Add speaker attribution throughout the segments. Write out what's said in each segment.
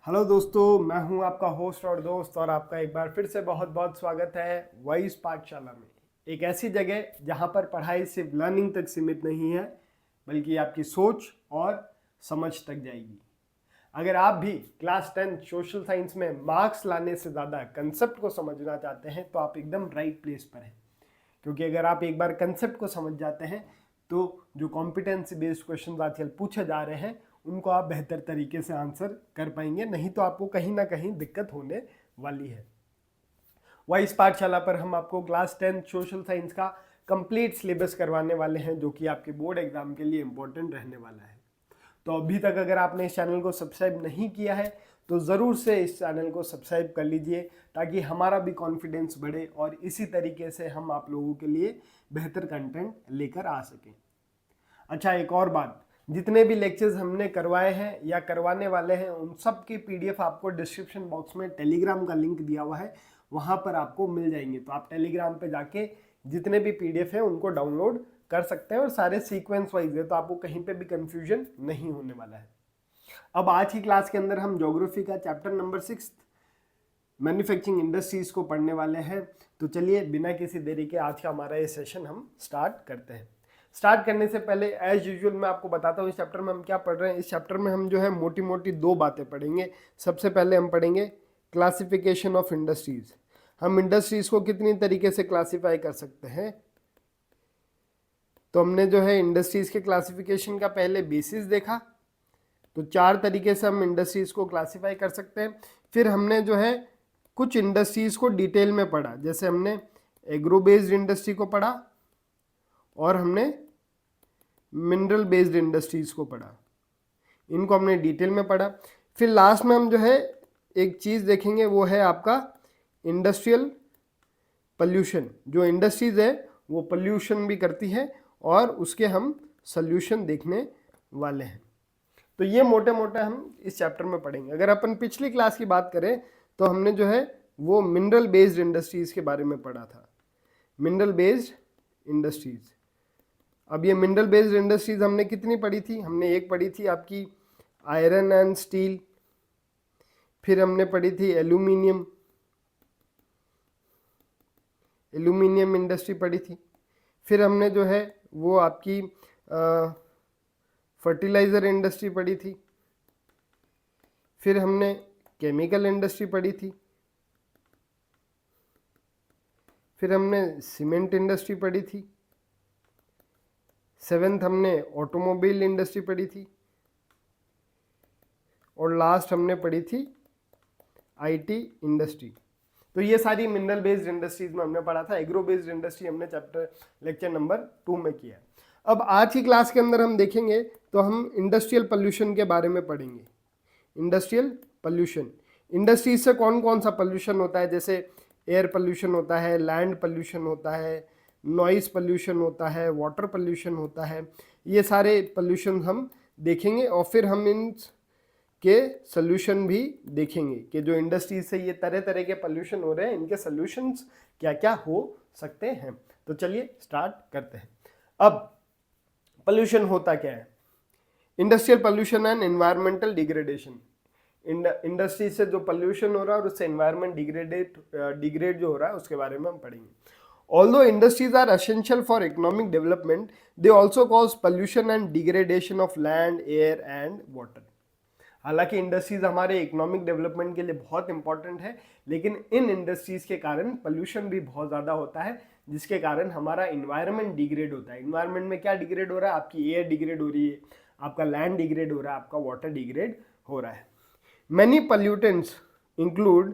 Speaker 1: Hello दोस्तों, मैं हूं आपका होस्ट और दोस्त और आपका एक बार फिर से बहुत बहुत स्वागत है वॉइस पाठशाला में। एक ऐसी जगह जहां पर पढ़ाई सिर्फ लर्निंग तक सीमित नहीं है बल्कि आपकी सोच और समझ तक जाएगी। अगर आप भी क्लास 10 सोशल साइंस में मार्क्स लाने से ज़्यादा कंसेप्ट को समझना चाहते हैं तो आप एकदम राइट प्लेस पर हैं, क्योंकि अगर आप एक बार कंसेप्ट को समझ जाते हैं तो जो कॉम्पिटेंसी बेस्ड क्वेश्चन आजकल पूछे जा रहे हैं उनको आप बेहतर तरीके से आंसर कर पाएंगे, नहीं तो आपको कहीं ना कहीं दिक्कत होने वाली है। इस पाठशाला पर हम आपको क्लास 10 सोशल साइंस का कंप्लीट सिलेबस करवाने वाले हैं, जो कि आपके बोर्ड एग्जाम के लिए इंपॉर्टेंट रहने वाला है। तो अभी तक अगर आपने इस चैनल को सब्सक्राइब नहीं किया है तो ज़रूर से इस चैनल को सब्सक्राइब कर लीजिए, ताकि हमारा भी कॉन्फिडेंस बढ़े और इसी तरीके से हम आप लोगों के लिए बेहतर कंटेंट लेकर आ सकें। अच्छा, एक और बात, जितने भी लेक्चर्स हमने करवाए हैं या करवाने वाले हैं उन सब की पीडीएफ आपको डिस्क्रिप्शन बॉक्स में टेलीग्राम का लिंक दिया हुआ है, वहां पर आपको मिल जाएंगे। तो आप टेलीग्राम पे जाके जितने भी पीडीएफ है उनको डाउनलोड कर सकते हैं और सारे सीक्वेंस वाइज है, तो आपको कहीं पे भी कंफ्यूजन नहीं होने वाला है। अब आज की क्लास के अंदर हम ज्योग्राफी का चैप्टर नंबर 6 मैन्युफैक्चरिंग इंडस्ट्रीज को पढ़ने वाले हैं। तो चलिए बिना किसी देरी के आज का हमारा ये सेशन हम स्टार्ट करते हैं। स्टार्ट करने से पहले एज यूजुअल मैं आपको बताता हूँ इस चैप्टर में हम क्या पढ़ रहे हैं। इस चैप्टर में हम जो है मोटी मोटी दो बातें पढ़ेंगे। सबसे पहले हम पढ़ेंगे क्लासिफिकेशन ऑफ इंडस्ट्रीज। हम इंडस्ट्रीज को कितनी तरीके से क्लासीफाई कर सकते हैं। तो हमने जो है इंडस्ट्रीज के क्लासिफिकेशन का पहले बेसिस देखा, तो 4 तरीके से हम इंडस्ट्रीज को क्लासीफाई कर सकते हैं। फिर हमने जो है कुछ इंडस्ट्रीज को डिटेल में पढ़ा, जैसे हमने एग्रो बेस्ड इंडस्ट्री को पढ़ा और हमने मिनरल बेस्ड इंडस्ट्रीज को पढ़ा, इनको हमने डिटेल में पढ़ा। फिर लास्ट में हम जो है एक चीज़ देखेंगे, वो है आपका इंडस्ट्रियल पॉल्यूशन। जो इंडस्ट्रीज है वो पॉल्यूशन भी करती है और उसके हम सल्यूशन देखने वाले हैं। तो ये मोटे मोटे हम इस चैप्टर में पढ़ेंगे। अगर अपन पिछली क्लास की बात करें तो हमने जो है वो मिनरल बेस्ड इंडस्ट्रीज के बारे में पढ़ा था, मिनरल बेस्ड इंडस्ट्रीज। अब ये मिनरल बेस्ड इंडस्ट्रीज हमने कितनी पढ़ी थी? हमने एक पढ़ी थी आपकी आयरन एंड स्टील, फिर हमने पढ़ी थी एल्यूमिनियम इंडस्ट्री पढ़ी थी। फिर हमने जो है वो आपकी फर्टिलाइज़र इंडस्ट्री पढ़ी थी। फिर हमने केमिकल इंडस्ट्री पढ़ी थी। फिर हमने सीमेंट इंडस्ट्री पढ़ी थी। 7th हमने ऑटोमोबाइल इंडस्ट्री पढ़ी थी और लास्ट हमने पढ़ी थी आईटी इंडस्ट्री। तो ये सारी मिनरल बेस्ड इंडस्ट्रीज में हमने पढ़ा था। एग्रो बेस्ड इंडस्ट्री हमने चैप्टर लेक्चर नंबर 2 में किया। अब आज की क्लास के अंदर हम देखेंगे तो हम इंडस्ट्रियल पोल्यूशन के बारे में पढ़ेंगे। इंडस्ट्रियल पोल्यूशन, इंडस्ट्रीज से कौन कौन सा पोल्यूशन होता है, जैसे एयर पोल्यूशन होता है, लैंड पोल्यूशन होता है, नॉइस पोल्यूशन होता है, वाटर पोल्यूशन होता है। ये सारे पोल्यूशन हम देखेंगे और फिर हम इन के सोल्यूशन भी देखेंगे कि जो इंडस्ट्रीज से ये तरह तरह के पोल्यूशन हो रहे हैं इनके सोल्यूशंस क्या क्या हो सकते हैं। तो चलिए स्टार्ट करते हैं। अब पोल्यूशन होता क्या है? Industrial pollution and environmental degradation. Industry से जो पोल्यूशन हो रहा है और उससे एनवायरमेंट डिग्रेड जो हो रहा है उसके बारे में हम पढ़ेंगे। Although industries are essential for economic development, they also cause pollution and degradation of land, air and water. हालांकि इंडस्ट्रीज हमारे इकोनॉमिक डेवलपमेंट के लिए बहुत इंपॉर्टेंट है, लेकिन इन इंडस्ट्रीज के कारण पोल्यूशन भी बहुत ज़्यादा होता है, जिसके कारण हमारा इन्वायरमेंट डिग्रेड होता है। इन्वायरमेंट में क्या डिग्रेड हो रहा है? आपकी एयर डिग्रेड हो रही है, आपका लैंड डिग्रेड हो रहा है, आपका वाटर डिग्रेड हो रहा है। Many pollutants include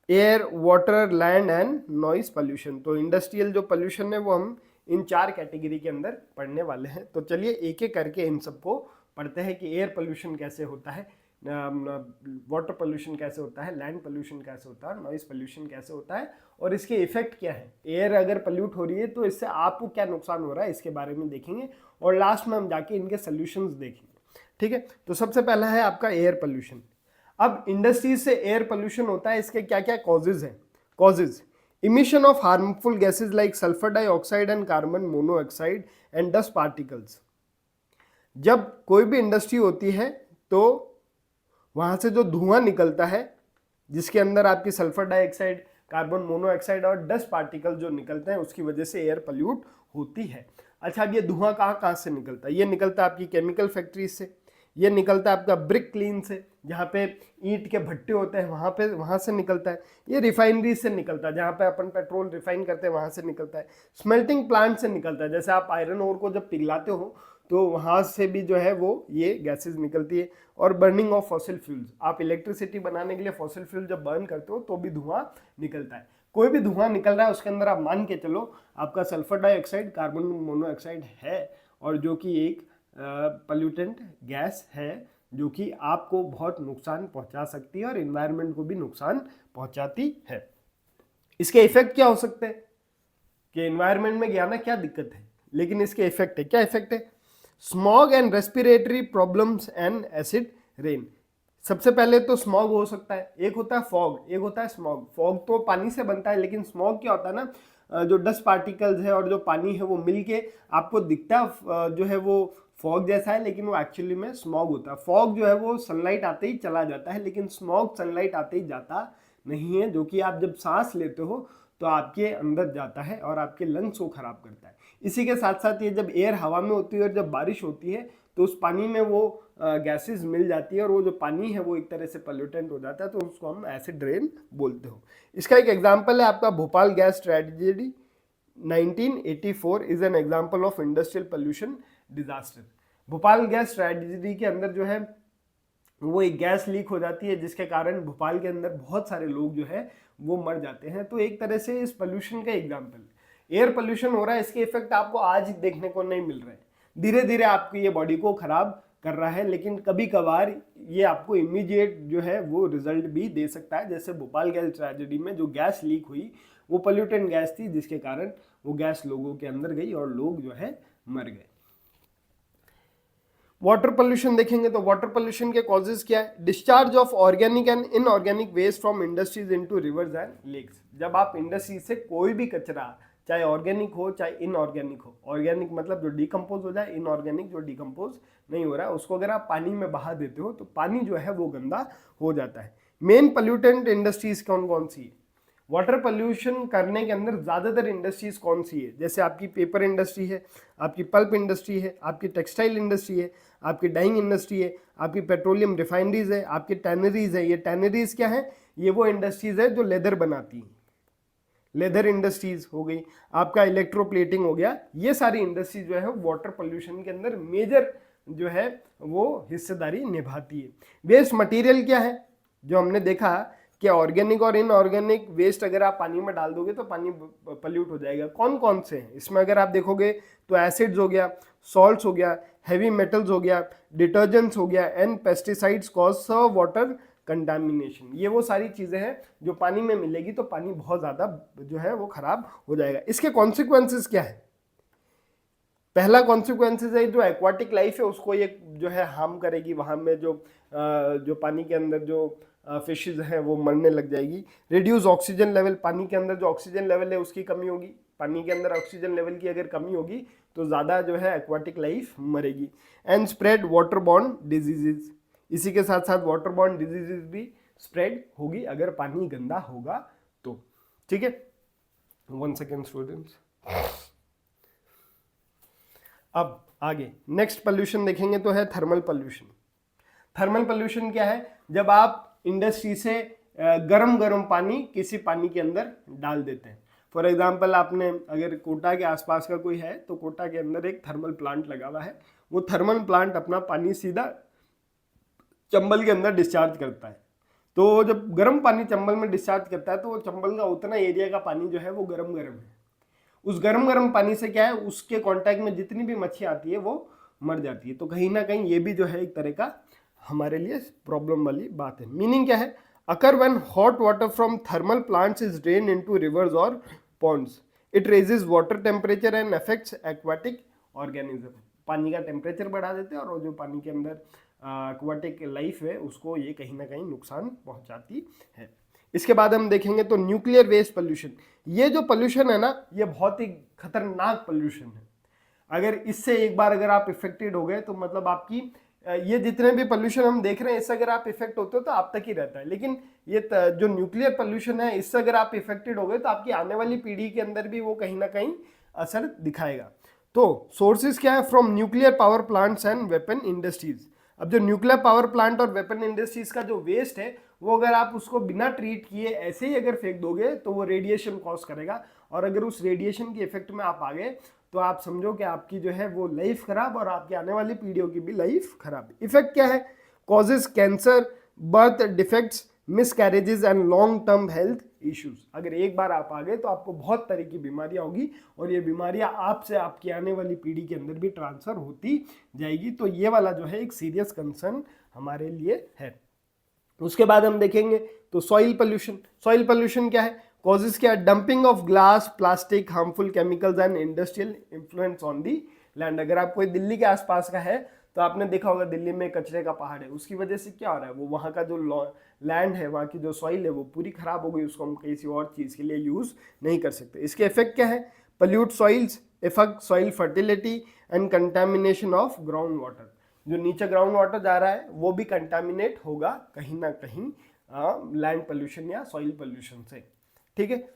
Speaker 1: air, water, land and noise pollution. तो इंडस्ट्रियल जो पोल्यूशन है वो हम इन 4 कैटेगरी के अंदर पढ़ने वाले हैं। तो चलिए एक एक करके इन सबको पढ़ते हैं कि एयर पोल्यूशन कैसे होता है, वाटर पोल्यूशन कैसे होता है, लैंड पोल्यूशन कैसे होता है, नॉइस पोल्यूशन कैसे होता है और इसके इफेक्ट क्या है। एयर अगर पोल्यूट हो रही है तो इससे आपको क्या नुकसान हो रहा है इसके बारे में देखेंगे और लास्ट में हम जाके इनके सोल्यूशंस देखेंगे। ठीक है, तो सबसे पहला है आपका एयर पोल्यूशन। अब इंडस्ट्रीज से एयर पोल्यूशन होता है, इसके क्या क्या कॉजेज हैं? Causes: emission of harmful gases like sulphur dioxide and carbon monoxide and dust particles. जब कोई भी इंडस्ट्री होती है तो वहाँ से जो धुआं निकलता है जिसके अंदर आपकी सल्फर डाइऑक्साइड, कार्बन मोनोऑक्साइड और डस्ट पार्टिकल जो निकलते हैं उसकी वजह से एयर पल्यूट होती है। अच्छा, अब ये धुआं कहाँ कहाँ से निकलता है? ये निकलता है आपकी केमिकल फैक्ट्रीज से, ये निकलता है आपका ब्रिक क्लीन से, जहाँ पे ईंट के भट्टे होते हैं वहाँ से निकलता है। ये रिफाइनरी से निकलता है, जहाँ पे अपन पेट्रोल रिफाइन करते हैं वहाँ से निकलता है। स्मेल्टिंग प्लांट से निकलता है, जैसे आप आयरन ओर को जब पिघलाते हो तो वहाँ से भी जो है वो ये गैसेज निकलती है। और बर्निंग ऑफ फॉसिल फ्यूल्स, आप इलेक्ट्रिसिटी बनाने के लिए फॉसिल फ्यूल जब बर्न करते हो तो भी धुआं निकलता है। कोई भी धुआं निकल रहा है उसके अंदर आप मान के चलो आपका सल्फर डाइऑक्साइड, कार्बन मोनोऑक्साइड है, और जो कि एक पॉल्यूटेंट गैस है जो कि आपको बहुत नुकसान पहुंचा सकती है और एनवायरनमेंट को भी नुकसान पहुंचाती है। इसके इफेक्ट क्या हो सकते हैं कि एनवायरनमेंट में गया ना, क्या दिक्कत है, लेकिन इसके इफेक्ट है। क्या इफेक्ट है? Smog and respiratory problems and acid rain. सबसे पहले तो स्मॉग हो सकता है, एक होता है फॉग, एक होता है स्मॉग। फॉग तो पानी से बनता है, लेकिन स्मॉग क्या होता है ना, जो डस्ट पार्टिकल्स है और जो पानी है वो मिलके आपको दिखता है जो है वो फॉग जैसा है, लेकिन वो एक्चुअली में स्मॉग होता है। फॉग जो है वो सनलाइट आते ही चला जाता है, लेकिन स्मॉग सनलाइट आते ही जाता नहीं है, जो कि आप जब सांस लेते हो तो आपके अंदर जाता है और आपके लंग्स को खराब करता है। इसी के साथ साथ ये जब एयर हवा में होती है और जब बारिश होती है तो उस पानी में वो गैसेस मिल जाती है और वो जो पानी है वो एक तरह से पॉल्यूटेंट हो जाता है, तो उसको हम एसिड रेन बोलते हो। इसका एक एग्जांपल है आपका Bhopal gas tragedy 1984 is an example of industrial pollution disaster. Bhopal gas tragedy के अंदर जो है वो एक गैस लीक हो जाती है जिसके कारण भोपाल के अंदर बहुत सारे लोग जो है वो मर जाते हैं। तो एक तरह से इस पोल्यूशन का एग्जाम्पल, एयर पोल्यूशन हो रहा है, इसके इफेक्ट आपको आज देखने को नहीं मिल रहे हैं, धीरे धीरे आपकी ये बॉडी को खराब कर रहा है, लेकिन कभी कभार ये आपको इमीडिएट जो है वो रिजल्ट भी दे सकता है। जैसे भोपाल गैस ट्रेजेडी में जो गैस लीक हुई वो पोल्यूटेंट गैस थी, जिसके कारण वो गैस लोगों के अंदर गई और लोग जो है मर गए। वाटर पोल्यूशन देखेंगे तो वाटर पोल्यूशन के कॉजेज क्या है? Discharge of organic and inorganic waste from industries into rivers and lakes. जब आप इंडस्ट्री से कोई भी कचरा, चाहे ऑर्गेनिक हो चाहे इनऑर्गेनिक हो, ऑर्गेनिक मतलब जो डिकम्पोज हो जाए, इनऑर्गेनिक जो डिकम्पोज नहीं हो रहा है, उसको अगर आप पानी में बहा देते हो तो पानी जो है वो गंदा हो जाता है। मेन पोल्यूटेंट इंडस्ट्रीज कौन कौन सी है? वाटर पोल्यूशन करने के अंदर ज़्यादातर इंडस्ट्रीज कौन सी है? जैसे आपकी पेपर इंडस्ट्री है, आपकी पल्प इंडस्ट्री है, आपकी टेक्सटाइल इंडस्ट्री है, आपकी डाइंग इंडस्ट्री है, आपकी पेट्रोलियम रिफाइनरीज है, आपकी टैनरीज है। ये टैनरीज क्या है? ये वो इंडस्ट्रीज है जो लेदर बनाती हैं, लेदर इंडस्ट्रीज हो गई, आपका इलेक्ट्रोप्लेटिंग हो गया। ये सारी इंडस्ट्रीज जो है वाटर पोल्यूशन के अंदर मेजर जो है वो हिस्सेदारी निभाती है। वेस्ट मटेरियल क्या है? जो हमने देखा कि ऑर्गेनिक और इनऑर्गेनिक वेस्ट अगर आप पानी में डाल दोगे तो पानी पल्यूट हो जाएगा। कौन कौन से हैं इसमें? अगर आप देखोगे तो एसिड्स हो गया, सॉल्ट्स हो गया, हैवी मेटल्स हो गया, डिटर्जेंट्स हो गया, and pesticides cause water contamination. ये वो सारी चीज़ें हैं जो पानी में मिलेगी तो पानी बहुत ज़्यादा जो है वो खराब हो जाएगा। इसके कॉन्सिक्वेंसेस क्या है? पहला कॉन्सिक्वेंसेस है जो एक्वाटिक लाइफ है उसको ये जो है हार्म करेगी, वहाँ में जो पानी के अंदर जो फिशेज हैं वो मरने लग जाएगी। रिड्यूस ऑक्सीजन लेवल, पानी के अंदर जो ऑक्सीजन लेवल है उसकी कमी होगी, पानी के अंदर ऑक्सीजन लेवल की अगर कमी होगी तो ज़्यादा जो है एक्वाटिक लाइफ मरेगी। And spread water borne diseases, इसी के साथ साथ वाटर बॉर्न डिजीजेज भी स्प्रेड होगी अगर पानी गंदा होगा तो। ठीक है, 1 सेकेंड स्टूडेंट्स। अब आगे नेक्स्ट पोल्यूशन देखेंगे तो है थर्मल पोल्यूशन। थर्मल पोल्यूशन क्या है? जब आप इंडस्ट्री से गरम गरम पानी किसी पानी के अंदर डाल देते हैं। फॉर एग्जांपल आपने अगर कोटा के आसपास का कोई है तो कोटा के अंदर एक थर्मल प्लांट लगा हुआ है, वो थर्मल प्लांट अपना पानी सीधा चंबल के अंदर डिस्चार्ज करता है। तो जब गर्म पानी चंबल में डिस्चार्ज करता है तो वो चंबल का उतना एरिया का पानी जो है वो गरम गरम है। उस गरम गरम पानी से क्या है, उसके कांटेक्ट में जितनी भी मच्छी आती है वो मर जाती है। तो कहीं ना कहीं ये भी जो है एक तरह का हमारे लिए प्रॉब्लम वाली बात है। मीनिंग क्या है? Occur when hot water from thermal plants is drain into rivers और ponds, it raises water temperature and affects aquatic organism. पानी का टेम्परेचर बढ़ा देते हैं और जो पानी के अंदर एक्वाटिक लाइफ है उसको ये कहीं ना कहीं नुकसान पहुंचाती है। इसके बाद हम देखेंगे तो न्यूक्लियर वेस्ट पोल्यूशन। ये जो पोल्यूशन है ना, ये बहुत ही खतरनाक पोल्यूशन है। अगर इससे एक बार अगर आप इफेक्टेड हो गए तो मतलब आपकी ये जितने भी पोल्यूशन हम देख रहे हैं इससे अगर आप इफेक्ट होते हो तो आप तक ही रहता है, लेकिन ये जो न्यूक्लियर पोल्यूशन है इससे अगर आप इफेक्टेड हो गए तो आपकी आने वाली पीढ़ी के अंदर भी वो कहीं ना कहीं असर दिखाएगा। तो सोर्सेज क्या है? From nuclear power plants and weapon industries. अब जो न्यूक्लियर पावर प्लांट और वेपन इंडस्ट्रीज का जो वेस्ट है वो अगर आप उसको बिना ट्रीट किए ऐसे ही अगर फेंक दोगे तो वो रेडिएशन कॉज करेगा, और अगर उस रेडिएशन के इफेक्ट में आप आ गए तो आप समझो कि आपकी जो है वो लाइफ खराब और आपकी आने वाली पीढ़ियों की भी लाइफ खराब। इफेक्ट क्या है? Causes cancer, birth defects, miscarriages and long term health issues. अगर एक बार आप आ गए तो आपको बहुत तरह की बीमारियां होगी और ये बीमारियां आपसे आपकी आने वाली पीढ़ी के अंदर भी ट्रांसफर होती जाएगी। तो ये वाला जो है एक सीरियस कंसर्न हमारे लिए है। उसके बाद हम देखेंगे तो सॉइल पोल्यूशन। सॉइल पोल्यूशन क्या है? कॉजेज क्या है? Dumping of glass, plastic, harmful chemicals and industrial influence on the land. अगर आप कोई दिल्ली के आसपास का है तो आपने देखा होगा दिल्ली में कचरे का पहाड़ है, उसकी वजह से क्या हो रहा है? वो वहाँ का जो लैंड है, वहाँ की जो सॉइल है वो पूरी खराब हो गई, उसको हम किसी और चीज़ के लिए यूज़ नहीं कर सकते। इसके इफेक्ट क्या है? Pollute soils, effect soil fertility and contamination of ground water. जो नीचे ग्राउंड वाटर जा रहा है वो भी कंटामिनेट होगा कहीं ना कहीं लैंड पोल्यूशन या सॉइल पोल्यूशन से। ठीक है।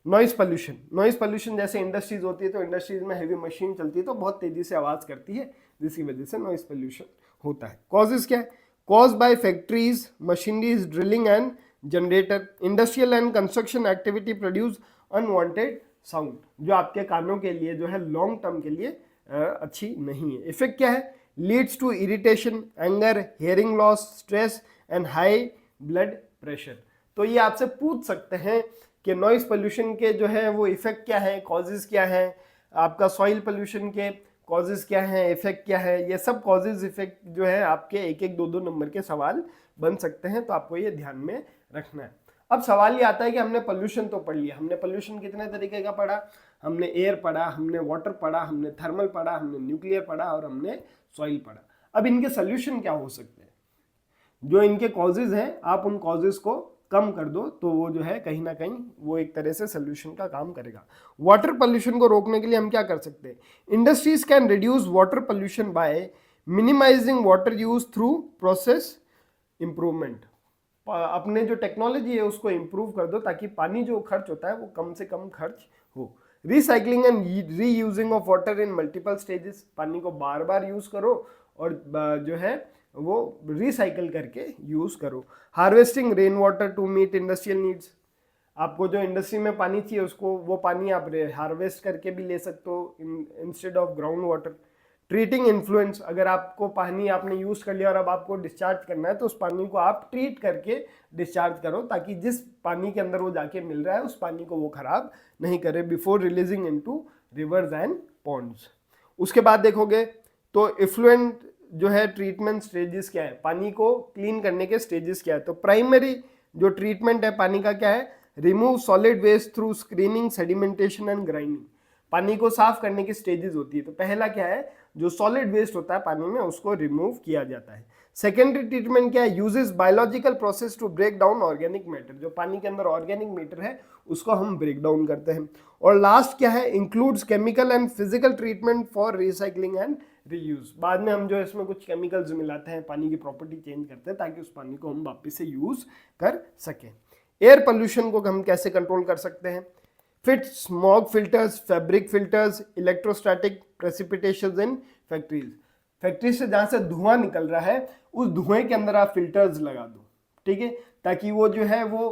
Speaker 1: Noise pollution. नॉइज पोल्यूशन जैसे इंडस्ट्रीज होती है तो इंडस्ट्रीज में हेवी मशीन चलती है तो बहुत तेजी से आवाज करती है, जिसकी वजह से नॉइज पोल्यूशन होता है। कॉजेज क्या है? Cause by factories, machineries, drilling and generator, industrial and construction activity produce unwanted sound, जो आपके कानों के लिए जो है लॉन्ग टर्म के लिए अच्छी नहीं है। इफेक्ट क्या है? Leads to irritation, anger, hearing loss, stress and high blood pressure. तो ये आपसे पूछ सकते हैं कि नॉइज पोल्यूशन के जो है वो इफेक्ट क्या है, कॉजेज क्या है, आपका सॉइल पोल्यूशन के कॉजेज क्या है, इफेक्ट क्या है। ये सब कॉजेज इफेक्ट जो है आपके एक एक दो दो नंबर के सवाल बन सकते हैं, तो आपको ये ध्यान में रखना है। अब सवाल ये आता है कि हमने पोल्यूशन तो पढ़ लिया, हमने पोल्यूशन कितने तरीके का पढ़ा? हमने एयर पढ़ा, हमने वाटर पढ़ा, हमने थर्मल पढ़ा, हमने न्यूक्लियर पढ़ा और हमने सॉइल पढ़ा। अब इनके सोल्यूशन क्या हो सकते हैं? जो इनके कॉजेज हैं आप उन कॉजेज को कम कर दो तो वो जो है कहीं ना कहीं वो एक तरह से सोल्यूशन का काम करेगा। वाटर पोल्यूशन को रोकने के लिए हम क्या कर सकते हैं? Industries can reduce water pollution by minimising water use through process improvement. अपने जो टेक्नोलॉजी है उसको इंप्रूव कर दो ताकि पानी जो खर्च होता है वो कम से कम खर्च हो। Recycling and reusing of water in multiple stages, पानी को बार बार यूज करो और जो है वो रिसाइकल करके यूज करो। Harvesting rain water to meet industrial needs, आपको जो इंडस्ट्री में पानी चाहिए उसको वो पानी आप हार्वेस्ट करके भी ले सकते हो instead of ground water. Treating influence, अगर आपको पानी आपने यूज कर लिया और अब आपको डिस्चार्ज करना है तो उस पानी को आप ट्रीट करके डिस्चार्ज करो ताकि जिस पानी के अंदर वो जाके मिल रहा है उस पानी को वो खराब नहीं करे before releasing into rivers and ponds. उसके बाद देखोगे तो इफ्लुएंट जो है ट्रीटमेंट स्टेजेस क्या है, पानी को क्लीन करने के स्टेजेस क्या है? तो प्राइमरी जो ट्रीटमेंट है पानी का क्या है? Remove solid waste through screening, sedimentation and grinding. पानी को साफ करने की स्टेजेस होती है, तो पहला क्या है? जो सॉलिड वेस्ट होता है पानी में उसको रिमूव किया जाता है। सेकेंडरी ट्रीटमेंट क्या है? Uses biological process to break down organic matter, जो पानी के अंदर ऑर्गेनिक मैटर है उसको हम ब्रेक डाउन करते हैं। और लास्ट क्या है? Includes chemical and physical treatment for recycling and reuse. बाद में हम जो इसमें कुछ केमिकल्स मिलाते हैं, पानी की प्रॉपर्टी चेंज करते हैं ताकि उस पानी को हम वापस से यूज कर सकें। एयर पोल्यूशन को हम कैसे कंट्रोल कर सकते हैं? Fit smog filters, fabric filters, electrostatic precipitation in factories. Factory से जहां से धुआं निकल रहा है उस धुएं के अंदर आप फिल्टर्स लगा दो, ठीक है, ताकि वो जो है वो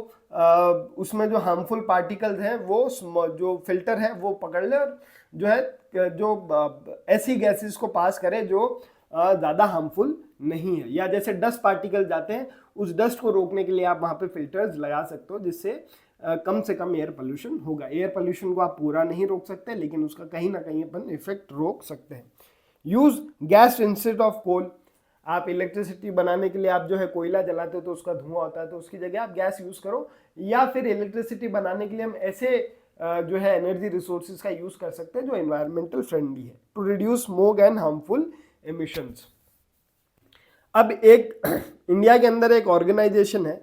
Speaker 1: उसमें जो हार्मफुल पार्टिकल्स हैं वो जो फिल्टर है वो पकड़ ले और जो है जो ऐसी गैसेस को पास करे जो ज़्यादा हार्मफुल नहीं है। या जैसे डस्ट पार्टिकल जाते हैं उस डस्ट को रोकने के लिए आप वहाँ पे फिल्टर्स लगा सकते हो जिससे कम से कम एयर पोल्यूशन होगा। एयर पोल्यूशन को आप पूरा नहीं रोक सकते लेकिन उसका कहीं ना कहीं अपन इफेक्ट रोक सकते हैं। Use gas instead of coal. आप इलेक्ट्रिसिटी बनाने के लिए आप जो है कोयला जलाते हो तो उसका धुआं होता है, तो उसकी जगह आप गैस यूज करो। या फिर इलेक्ट्रिसिटी बनाने के लिए हम ऐसे जो है एनर्जी रिसोर्सेज का यूज कर सकते हैं जो एनवायरमेंटल फ्रेंडली है, to reduce smoke and harmful emissions. अब एक इंडिया के अंदर एक ऑर्गेनाइजेशन है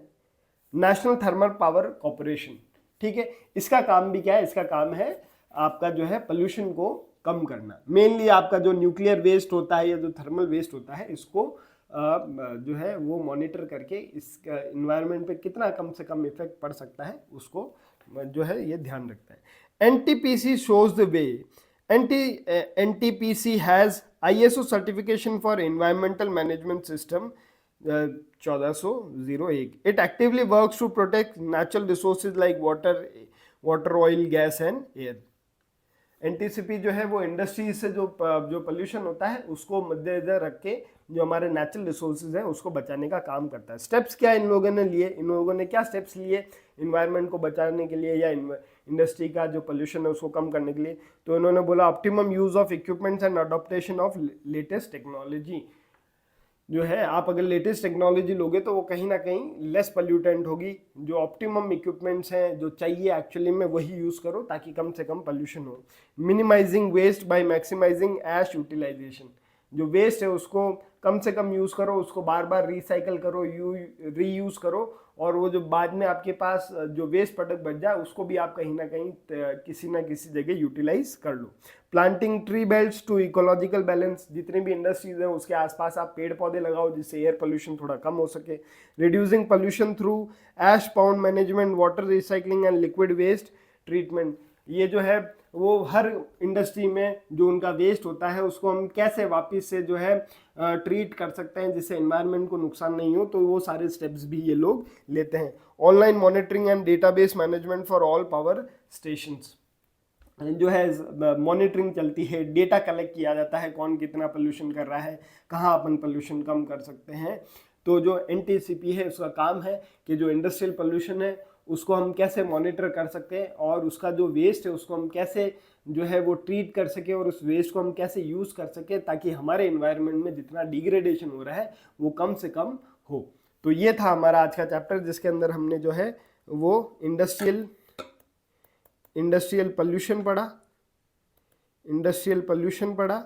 Speaker 1: नेशनल थर्मल पावर कॉर्पोरेशन, ठीक है। इसका काम भी क्या है? इसका काम है आपका जो है पोल्यूशन को कम करना। मेनली आपका जो न्यूक्लियर वेस्ट होता है या जो थर्मल वेस्ट होता है, इसको जो है वो मॉनिटर करके इसका इन्वायरमेंट पे कितना कम से कम इफेक्ट पड़ सकता है उसको जो है ये ध्यान रखता है। NTPC shows the way. NTPC has ISO certification for environmental management system 1401. It actively works to protect natural resources like water, oil, gas and air. एनटीसीपी जो है वो इंडस्ट्री से जो पोल्यूशन होता है उसको मद्देनजर रख के जो हमारे नेचुरल रिसोर्सेज हैं उसको बचाने का काम करता है। स्टेप्स क्या इन लोगों ने लिए, इन लोगों ने क्या स्टेप्स लिए इन्वायरमेंट को बचाने के लिए या इंडस्ट्री का जो पोल्यूशन है उसको कम करने के लिए? तो इन्होंने बोला optimum use of equipments and adaptation of latest technology. जो है आप अगर लेटेस्ट टेक्नोलॉजी लोगे तो वो कहीं ना कहीं लेस पोल्यूटेंट होगी। जो ऑप्टिमम इक्विपमेंट्स हैं जो चाहिए एक्चुअली में वही यूज़ करो ताकि कम से कम पोल्यूशन हो। मिनिमाइजिंग वेस्ट बाय मैक्सिमाइजिंग ऐश यूटिलाइजेशन। जो वेस्ट है उसको कम से कम यूज़ करो, उसको बार बार रिसाइकल करो, रीयूज़ करो, और वो जो बाद में आपके पास जो वेस्ट प्रोडक्ट बच जाए उसको भी आप कहीं ना कहीं किसी ना किसी जगह यूटिलाइज कर लो। Planting tree belts to ecological balance. जितनी भी इंडस्ट्रीज हैं उसके आसपास आप पेड़ पौधे लगाओ जिससे एयर पोल्यूशन थोड़ा कम हो सके। Reducing pollution through ash pound management, water recycling and liquid waste treatment. ये जो है वो हर इंडस्ट्री में जो उनका वेस्ट होता है उसको हम कैसे वापस से जो है ट्रीट कर सकते हैं जिससे एनवायरनमेंट को नुकसान नहीं हो, तो वो सारे स्टेप्स भी ये लोग लेते हैं। Online monitoring and database management for all power stations. जो है मॉनिटरिंग चलती है, डेटा कलेक्ट किया जाता है कौन कितना पोल्यूशन कर रहा है, कहाँ अपन पोल्यूशन कम कर सकते हैं। तो जो एनटीसीपी है उसका काम है कि जो इंडस्ट्रियल पोल्यूशन है उसको हम कैसे मॉनिटर कर सकते हैं और उसका जो वेस्ट है उसको हम कैसे जो है वो ट्रीट कर सके और उस वेस्ट को हम कैसे यूज़ कर सके ताकि हमारे इन्वायरमेंट में जितना डिग्रेडेशन हो रहा है वो कम से कम हो। तो ये था हमारा आज का चैप्टर जिसके अंदर हमने जो है वो इंडस्ट्रियल पोल्यूशन पढ़ा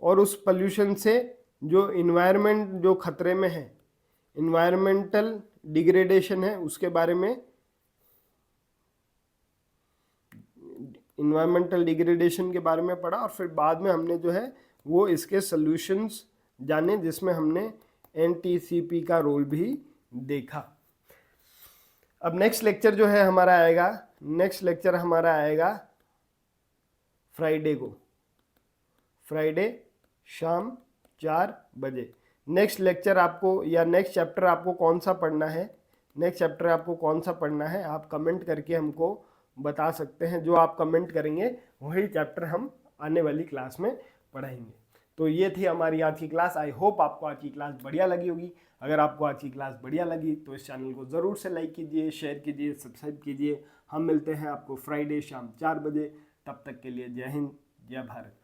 Speaker 1: और उस पोल्यूशन से जो इन्वायरमेंट जो खतरे में है, इन्वायरमेंटल डिग्रेडेशन है उसके बारे में, इन्वायरमेंटल डिग्रेडेशन के बारे में पढ़ा और फिर बाद में हमने जो है वो इसके सॉल्यूशंस जाने जिसमें हमने एनटीसीपी का रोल भी देखा। अब नेक्स्ट लेक्चर जो है हमारा आएगा फ्राइडे को, फ्राइडे शाम 4 बजे। नेक्स्ट लेक्चर आपको या नेक्स्ट चैप्टर आपको कौन सा पढ़ना है आप कमेंट करके हमको बता सकते हैं। जो आप कमेंट करेंगे वही चैप्टर हम आने वाली क्लास में पढ़ाएंगे। तो ये थी हमारी आज की क्लास। आई होप आपको आज की क्लास बढ़िया लगी होगी। अगर आपको आज की क्लास बढ़िया लगी तो इस चैनल को ज़रूर से लाइक कीजिए, शेयर कीजिए, सब्सक्राइब कीजिए। हम मिलते हैं आपको फ्राइडे शाम 4 बजे। तब तक के लिए जय हिंद, जय भारत।